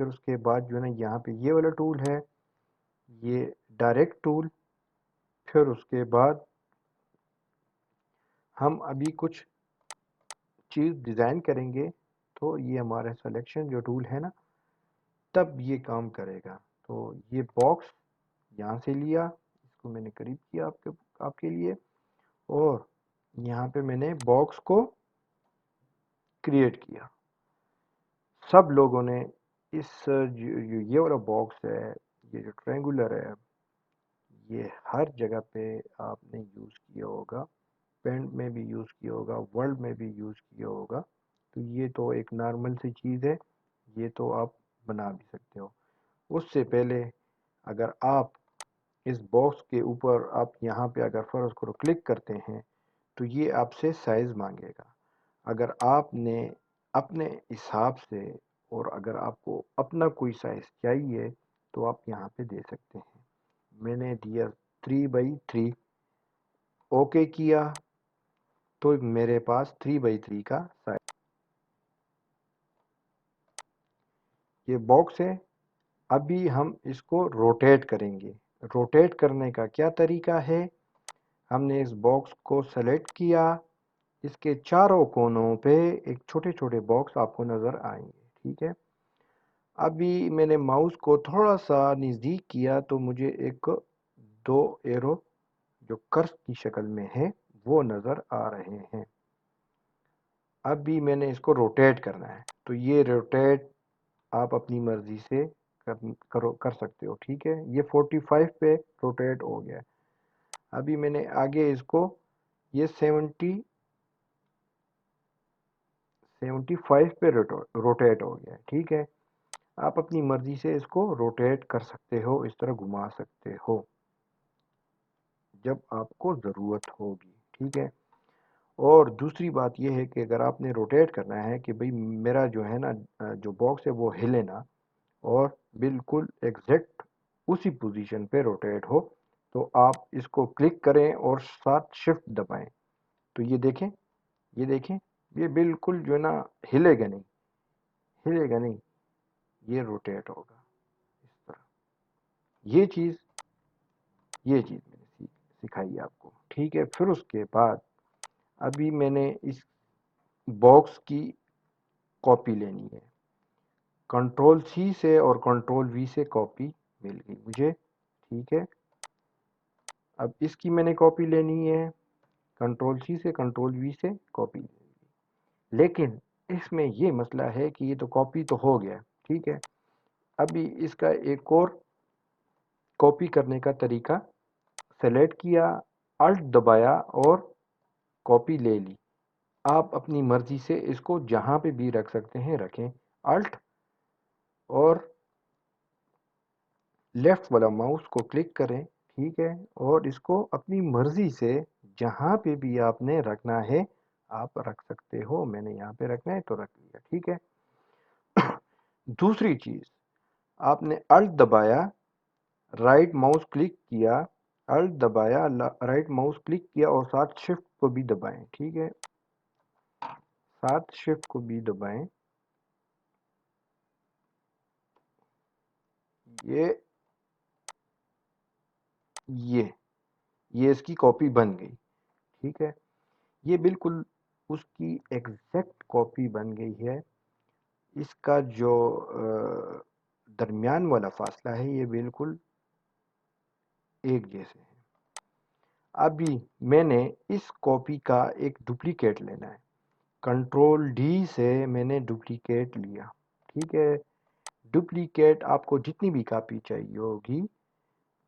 پھر اس کے بعد جو ہے نا یہاں پہ یہ والا ٹول ہے، یہ ڈائریکٹ ٹول. پھر اس کے بعد ہم ابھی کچھ چیز ڈیزائن کریں گے، تو یہ ہمارا سلیکشن جو ٹول ہے نا تب یہ کام کرے گا. تو یہ باکس یہاں سے لیا، اس کو میں نے قریب کیا آپ کے لیے، اور یہاں پہ میں نے باکس کو کریٹ کیا. سب لوگوں نے اس یہ والا باکس ہے، یہ جو ٹرینگولر ہے، یہ ہر جگہ پہ آپ نے یوز کیا ہوگا، پینٹ میں بھی یوز کیا ہوگا، ورلڈ میں بھی یوز کیا ہوگا. تو یہ تو ایک نارمل سی چیز ہے، یہ تو آپ بنا بھی سکتے ہو. اس سے پہلے اگر آپ اس باکس کے اوپر آپ یہاں پہ اگر فرض کرو کلک کرتے ہیں تو یہ آپ سے سائز مانگے گا. اگر آپ نے اپنے حساب سے، اور اگر آپ کو اپنا کوئی سائز چاہیے تو آپ یہاں پہ دے سکتے ہیں. میں نے دیا 3x3، اوکے کیا تو میرے پاس 3x3 کا سائز یہ باکس ہے. ابھی ہم اس کو روٹیٹ کریں گے. روٹیٹ کرنے کا کیا طریقہ ہے، ہم نے اس باکس کو سلیکٹ کیا، اس کے چاروں کونوں پہ ایک چھوٹے چھوٹے باکس آپ کو نظر آئیں گے. ٹھیک ہے، ابھی میں نے ماؤس کو تھوڑا سا نزدیک کیا تو مجھے ایک 2 ایرو جو کرس کی شکل میں ہے وہ نظر آ رہے ہیں. ابھی میں نے اس کو روٹیٹ کرنا ہے، تو یہ روٹیٹ آپ اپنی مرضی سے کر سکتے ہو. ٹھیک ہے، یہ 45 پہ روٹیٹ ہو گیا. ابھی میں نے آگے اس کو یہ 75 پہ روٹیٹ ہو گیا. ٹھیک ہے، آپ اپنی مرضی سے اس کو روٹیٹ کر سکتے ہو، اس طرح گھما سکتے ہو جب آپ کو ضرورت ہوگی. ٹھیک ہے، اور دوسری بات یہ ہے کہ اگر آپ نے روٹیٹ کرنا ہے کہ بھئی میرا جو ہے نا جو باکس ہے وہ ہلے نا اور بالکل ایگزیکٹ اسی پوزیشن پہ روٹیٹ ہو، تو آپ اس کو کلک کریں اور ساتھ شفٹ دبائیں. تو یہ دیکھیں، یہ دیکھیں، یہ بالکل جو ہے نا ہلے گا نہیں، ہلے گا نہیں، یہ روٹیٹ ہوگا اس طرح. یہ چیز میں نے سکھائی آپ کو. ٹھیک ہے، پھر اس کے بعد ابھی میں نے اس باکس کی کاپی لینی ہے. کنٹرول سی سے اور کنٹرول وی سے کاپی مل گئی مجھے. ٹھیک ہے، اب اس کی میں نے کاپی لینی ہے، کنٹرول سی سے کنٹرول وی سے کاپی لینی ہے. لیکن اس میں یہ مسئلہ ہے کہ یہ تو کاپی تو ہو گیا. ٹھیک ہے، ابھی اس کا ایک اور کاپی کرنے کا طریقہ، سلیکٹ کیا، الٹ دبایا اور کاپی لے لی. آپ اپنی مرضی سے اس کو جہاں پہ بھی رکھ سکتے ہیں رکھیں. الٹ اور لیفٹ والا ماؤس کو کلک کریں. ٹھیک ہے، اور اس کو اپنی مرضی سے جہاں پہ بھی آپ نے رکھنا ہے آپ رکھ سکتے ہو. میں نے یہاں پہ رکھنا ہے تو رکھ لیا. ٹھیک ہے، دوسری چیز، آپ نے الٹ دبایا، رائٹ ماؤس کلک کیا، الٹ دبایا، رائٹ ماؤس کلک کیا اور ساتھ شفٹ کو بھی دبائیں. ٹھیک ہے، ساتھ شفٹ کو بھی دبائیں. یہ اس کی کاپی بن گئی. ٹھیک ہے، یہ بالکل اس کی ایگزیکٹ کاپی بن گئی ہے. اس کا جو درمیان والا فاصلہ ہے یہ بالکل ایک جیسے ہیں. ابھی میں نے اس کاپی کا ایک ڈپلیکیٹ لینا ہے. کنٹرول ڈی سے میں نے ڈپلیکیٹ لیا. ٹھیک ہے، ڈپلیکیٹ آپ کو جتنی بھی کاپی چاہیے ہوگی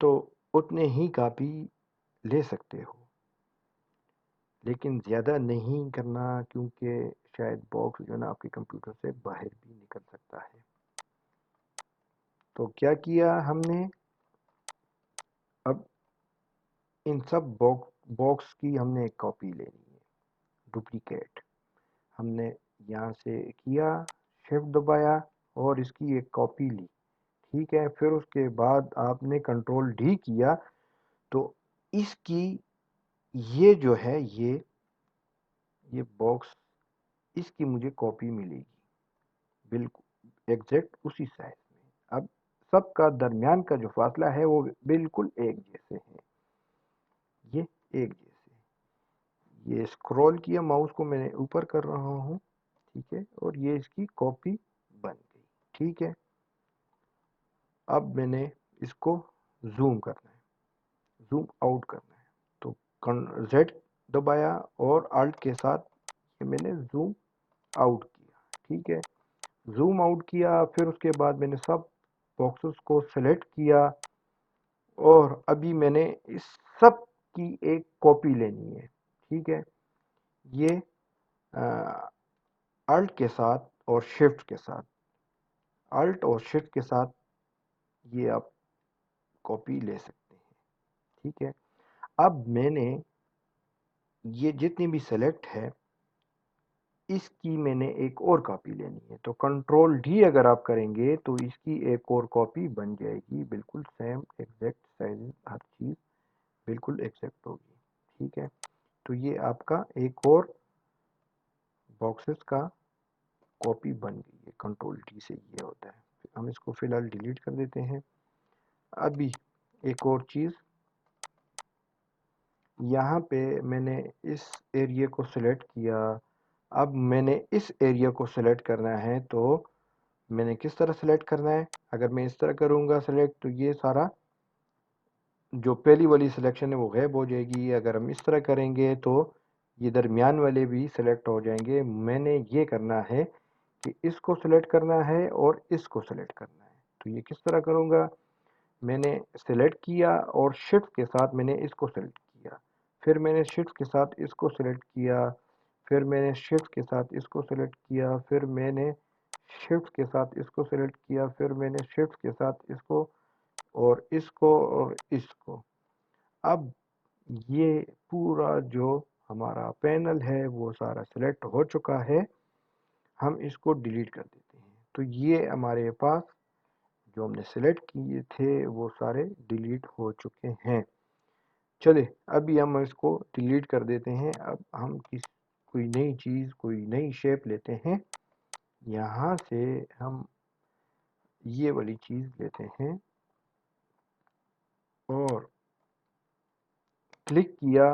تو اتنے ہی کاپی لے سکتے ہو، لیکن زیادہ نہیں کرنا کیونکہ شاید باکس جو ہے نا آپ کے کمپیوٹر سے باہر بھی نکل سکتا ہے. تو کیا کیا ہم نے، اب ان سب باکس کی ہم نے ایک کاپی لینی ہے، ڈپلیکیٹ. ہم نے یہاں سے کیا، شفٹ دبایا اور اس کی ایک کاپی لی. ٹھیک ہے، پھر اس کے بعد آپ نے کنٹرول ڈی کیا تو اس کی یہ جو ہے یہ باکس، اس کی مجھے کاپی ملے گی بالکل ایگزیکٹ اسی سائز. اب سب کا درمیان کا جو فاصلہ ہے وہ بالکل ایک جیسے ہے، یہ ایک جیسے۔ یہ اسکرول کیا ماؤس کو میں نے اوپر کر رہا ہوں، ٹھیک ہے، اور یہ اس کی کاپی بن گئی، ٹھیک ہے۔ اب میں نے اس کو زوم کرنا ہے، زوم آؤٹ کرنا ہے، تو زیڈ دبایا اور الٹ کے ساتھ یہ میں نے زوم آؤٹ کیا، ٹھیک ہے۔ زوم آؤٹ کیا، پھر اس کے بعد میں نے سب باکسز کو سلیکٹ کیا، اور ابھی میں نے اس سب کی ایک کاپی لینی ہے، ٹھیک ہے۔ یہ الٹ کے ساتھ اور شفٹ کے ساتھ، الٹ اور شفٹ کے ساتھ یہ آپ کاپی لے سکتے ہیں، ٹھیک ہے۔ اب میں نے یہ جتنی بھی سلیکٹ ہے اس کی میں نے ایک اور کاپی لینی ہے، تو کنٹرول ڈی اگر آپ کریں گے تو اس کی ایک اور کاپی بن جائے گی، بالکل سیم ایگزیکٹ سائز، ہر چیز بالکل ایگزیکٹ ہوگی، ٹھیک ہے۔ تو یہ آپ کا ایک اور باکسز کا کاپی بن گئی ہے، کنٹرول ڈی سے یہ ہوتا ہے۔ ہم اس کو فی الحال ڈیلیٹ کر دیتے ہیں۔ ابھی ایک اور چیز، یہاں پہ میں نے اس ایریا کو سلیکٹ کیا، اب میں نے اس ایریا کو سلیکٹ کرنا ہے، تو میں نے کس طرح سلیکٹ کرنا ہے؟ اگر میں اس طرح کروں گا سلیکٹ تو یہ سارا جو پہلی والی سلیکشن ہے وہ غائب ہو جائے گی، اگر ہم اس طرح کریں گے تو یہ درمیان والے بھی سلیکٹ ہو جائیں گے۔ میں نے یہ کرنا ہے کہ اس کو سلیکٹ کرنا ہے اور اس کو سلیکٹ کرنا ہے، تو یہ کس طرح کروں گا؟ میں نے سلیکٹ کیا اور شفٹ کے ساتھ میں نے اس کو سلیکٹ کیا، پھر میں نے شفٹ کے ساتھ اس کو سلیکٹ کیا، پھر میں نے شفٹ کے ساتھ اس کو سلیکٹ کیا، پھر میں نے شفٹ کے ساتھ اس کو سلیکٹ کیا، پھر میں نے شفٹ کے ساتھ اس کو اور اس کو اور اس کو۔ اب یہ پورا جو ہمارا پینل ہے وہ سارا سلیکٹ ہو چکا ہے، ہم اس کو ڈیلیٹ کر دیتے ہیں۔ تو یہ ہمارے پاس جو ہم نے سلیکٹ کیے تھے وہ سارے ڈیلیٹ ہو چکے ہیں۔ چلے ابھی ہم اس کو ڈیلیٹ کر دیتے ہیں۔ اب ہم کوئی نئی چیز، کوئی نئی شیپ لیتے ہیں، یہاں سے ہم یہ والی چیز لیتے ہیں اور کلک کیا۔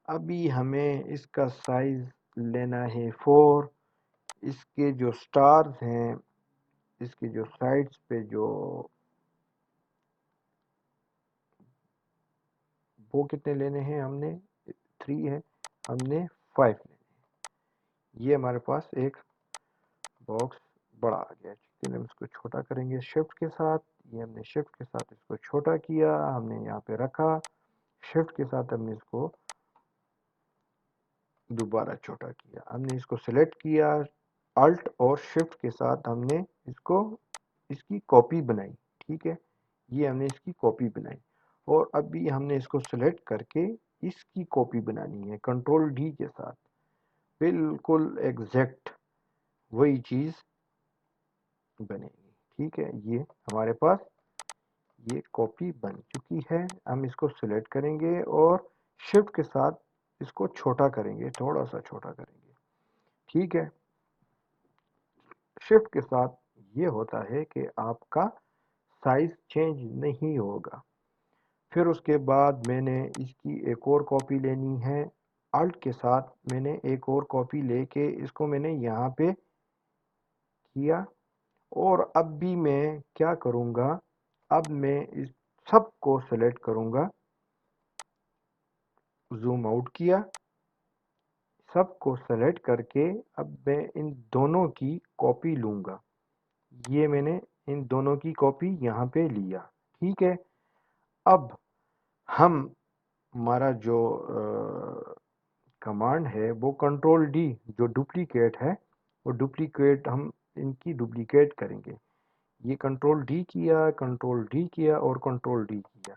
ابھی ہمیں اس کا سائز لینا ہے 4، اس کے جو سٹارز ہیں، اس کے جو سائڈز پہ جو وہ کتنے لینے ہیں، ہم نے 3 ہے، ہم نے 5 لینے ہیں۔ یہ ہمارے پاس ایک باکس بڑا آ گیا، چلیے ہم اس کو چھوٹا کریں گے شفٹ کے ساتھ۔ یہ ہم نے شفٹ کے ساتھ اس کو چھوٹا کیا، ہم نے یہاں پہ رکھا، شفٹ کے ساتھ ہم نے اس کو دوبارہ چھوٹا کیا، ہم نے اس کو سلیکٹ کیا، الٹ اور شفٹ کے ساتھ ہم نے اس کی کاپی بنائی، ٹھیک ہے۔ یہ ہم نے اس کی کاپی بنائی، اور ابھی ہم نے اس کو سلیکٹ کر کے اس کی کاپی بنانی ہے کنٹرول ڈی کے ساتھ، بالکل ایگزیکٹ وہی چیز بنے گی، ٹھیک ہے۔ یہ ہمارے پاس یہ کاپی بن چکی ہے۔ ہم اس کو سلیکٹ کریں گے اور شفٹ کے ساتھ اس کو چھوٹا کریں گے، تھوڑا سا چھوٹا کریں گے، ٹھیک ہے۔ شفٹ کے ساتھ یہ ہوتا ہے کہ آپ کا سائز چینج نہیں ہوگا۔ پھر اس کے بعد میں نے اس کی ایک اور کاپی لینی ہے، الٹ کے ساتھ میں نے ایک اور کاپی لے کے اس کو میں نے یہاں پہ کیا، اور اب بھی میں کیا کروں گا؟ اب میں اس سب کو سلیکٹ کروں گا، زوم آؤٹ کیا، سب کو سلیکٹ کر کے اب میں ان دونوں کی کاپی لوں گا۔ یہ میں نے ان دونوں کی کاپی یہاں پہ لیا، ٹھیک ہے۔ اب ہمارا جو کمانڈ ہے وہ کنٹرول ڈی، جو ڈپلیکیٹ ہے وہ ڈپلیکیٹ، ہم ان کی ڈپلیکیٹ کریں گے۔ یہ کنٹرول ڈی کیا، کنٹرول ڈی کیا اور کنٹرول ڈی کیا،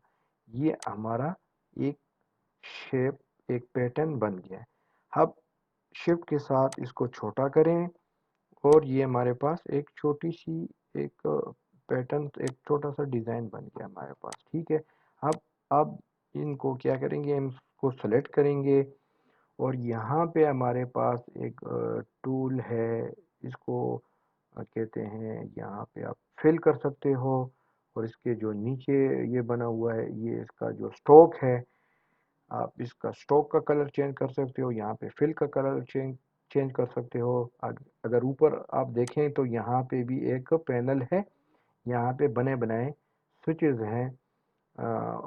یہ ہمارا ایک شیپ، ایک پیٹرن بن گیا ہے۔ اب شفٹ کے ساتھ اس کو چھوٹا کریں، اور یہ ہمارے پاس ایک چھوٹی سی ایک پیٹرن، ایک چھوٹا سا ڈیزائن بن گیا ہمارے پاس، ٹھیک ہے۔ اب ان کو کیا کریں گے؟ ہم اس کو سلیکٹ کریں گے، اور یہاں پہ ہمارے پاس ایک ٹول ہے، اس کو کہتے ہیں، یہاں پہ آپ فل کر سکتے ہو، اور اس کے جو نیچے یہ بنا ہوا ہے، یہ اس کا جو سٹروک ہے، آپ اس کا سٹروک کا کلر چینج کر سکتے ہو، یہاں پہ فل کا کلر چینج کر سکتے ہو۔ اگر اوپر آپ دیکھیں تو یہاں پہ بھی ایک پینل ہے، یہاں پہ بنے بنائے سوئچز ہیں،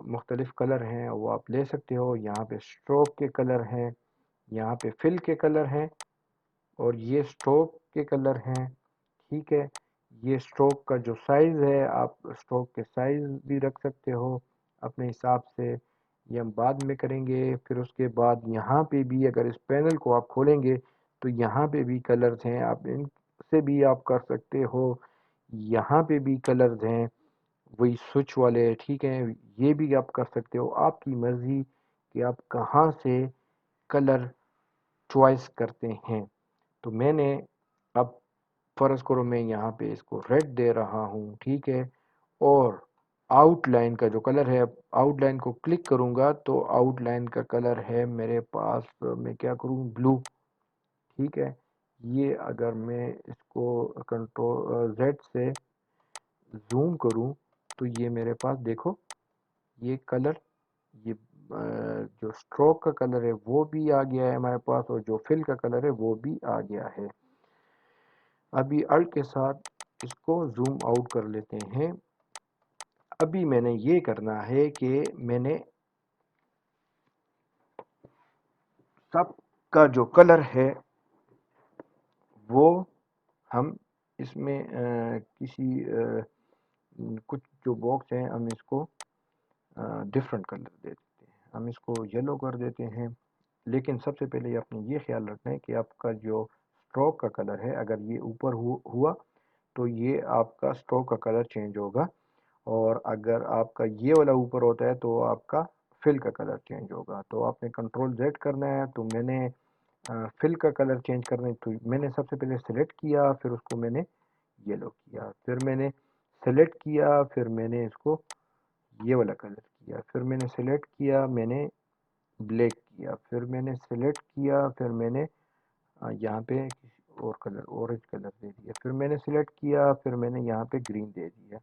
مختلف کلر ہیں، وہ آپ لے سکتے ہو۔ یہاں پہ سٹروک کے کلر ہیں، یہاں پہ فل کے کلر ہیں، اور یہ سٹروک کے کلر ہیں، ٹھیک ہے۔ یہ سٹروک کا جو سائز ہے، آپ سٹروک کے سائز بھی رکھ سکتے ہو اپنے حساب سے، یہ ہم بعد میں کریں گے۔ پھر اس کے بعد یہاں پہ بھی اگر اس پینل کو آپ کھولیں گے تو یہاں پہ بھی کلرز ہیں، آپ ان سے بھی آپ کر سکتے ہو۔ یہاں پہ بھی کلرز ہیں وہی سوئچ والے، ٹھیک ہے، یہ بھی آپ کر سکتے ہو، آپ کی مرضی کہ آپ کہاں سے کلر چوائس کرتے ہیں۔ تو میں نے اب فرض کرو میں یہاں پہ اس کو ریڈ دے رہا ہوں، ٹھیک ہے، اور آؤٹ لائن کا جو کلر ہے، آؤٹ لائن کو کلک کروں گا تو آؤٹ لائن کا کلر ہے میرے پاس، میں کیا کروں، بلو، ٹھیک ہے۔ یہ اگر میں اس کو کنٹرول زیڈ سے زوم کروں تو یہ میرے پاس دیکھو، یہ کلر، یہ جو سٹروک کا کلر ہے وہ بھی آ گیا ہے ہمارے پاس، اور جو فل کا کلر ہے وہ بھی آ گیا ہے۔ ابھی الٹ کے ساتھ اس کو زوم آؤٹ کر لیتے ہیں۔ ابھی میں نے یہ کرنا ہے کہ میں نے سب کا جو کلر ہے وہ ہم اس میں کسی کچھ جو باکس ہیں ہم اس کو ڈفرنٹ کلر دے دیتے ہیں، ہم اس کو یلو کر دیتے ہیں۔ لیکن سب سے پہلے آپ نے یہ خیال رکھنا ہے کہ آپ کا جو سٹروک کا کلر ہے، اگر یہ اوپر ہوا تو یہ آپ کا سٹروک کا کلر چینج ہوگا، اور اگر آپ کا یہ والا اوپر ہوتا ہے تو آپ کا فل کا کلر چینج ہوگا۔ تو آپ نے کنٹرول زیڈ کرنا ہے، تو میں نے فل کا کلر چینج کرنا ہے، تو میں نے سب سے پہلے سلیکٹ کیا، پھر اس کو میں نے یلو کیا، پھر میں نے سلیکٹ کیا، پھر میں نے اس کو یہ والا کلر کیا، پھر میں نے سلیکٹ کیا، میں نے بلیک کیا، پھر میں نے سلیکٹ کیا، پھر میں نے یہاں پہ کسی اور کلر، اورنج کلر دے دیا، پھر میں نے سلیکٹ کیا، پھر میں نے یہاں پہ گرین دے دیا،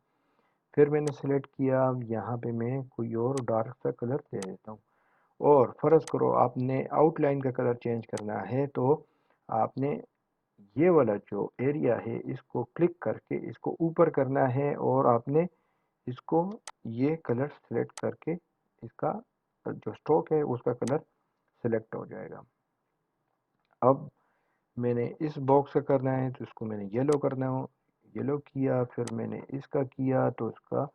پھر میں نے سلیکٹ کیا، یہاں پہ میں کوئی اور ڈارک سا کلر دے دیتا ہوں۔ اور فرض کرو آپ نے آؤٹ لائن کا کلر چینج کرنا ہے تو آپ نے یہ والا جو ایریا ہے اس کو کلک کر کے اس کو اوپر کرنا ہے، اور آپ نے اس کو یہ کلر سلیکٹ کر کے اس کا جو سٹروک ہے اس کا کلر سلیکٹ ہو جائے گا۔ اب میں نے اس باکس کا کرنا ہے تو اس کو میں نے یلو کرنا ہو، یلو کیا، پھر میں نے اس کا کیا تو اس کا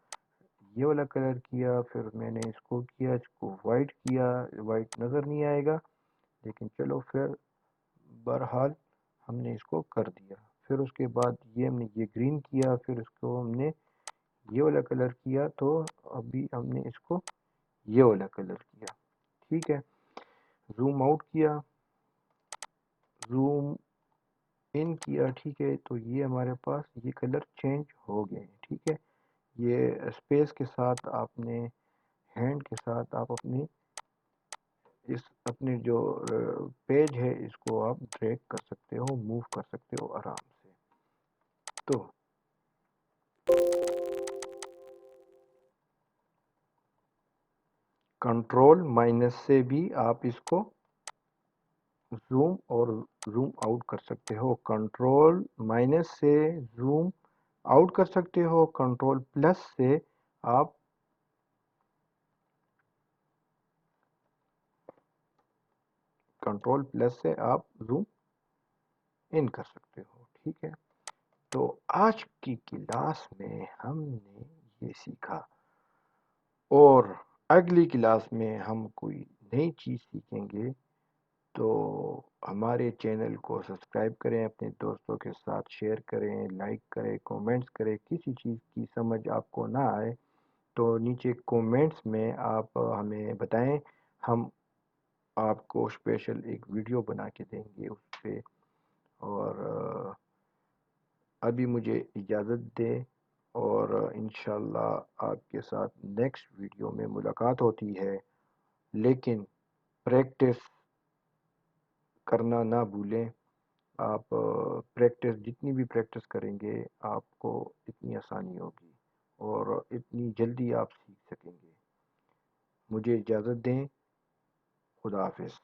یہ والا کلر کیا، پھر میں نے اس کو کیا، اس کو وائٹ کیا، وائٹ نظر نہیں آئے گا لیکن چلو پھر بہرحال ہم نے اس کو کر دیا۔ پھر اس کے بعد یہ ہم نے یہ گرین کیا، پھر اس کو ہم نے یہ والا کلر کیا، تو ابھی ہم نے اس کو یہ والا کلر کیا، ٹھیک ہے۔ زوم آؤٹ کیا، زوم ان کیا، ٹھیک ہے، تو یہ ہمارے پاس یہ کلر چینج ہو گئے ہیں، ٹھیک ہے۔ یہ اسپیس کے ساتھ آپ نے ہینڈ کے ساتھ آپ اپنی اس اپنے جو پیج ہے اس کو آپ ڈریگ کر سکتے ہو، موو کر سکتے ہو آرام سے۔ تو کنٹرول مائنس سے بھی آپ اس کو زوم اور زوم آؤٹ کر سکتے ہو، کنٹرول مائنس سے زوم آؤٹ کر سکتے ہو، کنٹرول پلس سے آپ زوم ان کر سکتے ہو، ٹھیک ہے۔ تو آج کی کلاس میں ہم نے یہ سیکھا، اور اگلی کلاس میں ہم کوئی نئی چیز سیکھیں گے۔ تو ہمارے چینل کو سبسکرائب کریں، اپنے دوستوں کے ساتھ شیئر کریں، لائک کریں، کومنٹس کریں۔ کسی چیز کی سمجھ آپ کو نہ آئے تو نیچے کومنٹس میں آپ ہمیں بتائیں، ہم آپ کو اسپیشل ایک ویڈیو بنا کے دیں گے اس پہ۔ اور ابھی مجھے اجازت دیں، اور انشاءاللہ آپ کے ساتھ نیکسٹ ویڈیو میں ملاقات ہوتی ہے، لیکن پریکٹس کرنا نہ بھولیں۔ آپ پریکٹس جتنی بھی پریکٹس کریں گے آپ کو اتنی آسانی ہوگی اور اتنی جلدی آپ سیکھ سکیں گے۔ مجھے اجازت دیں، خدا حافظ۔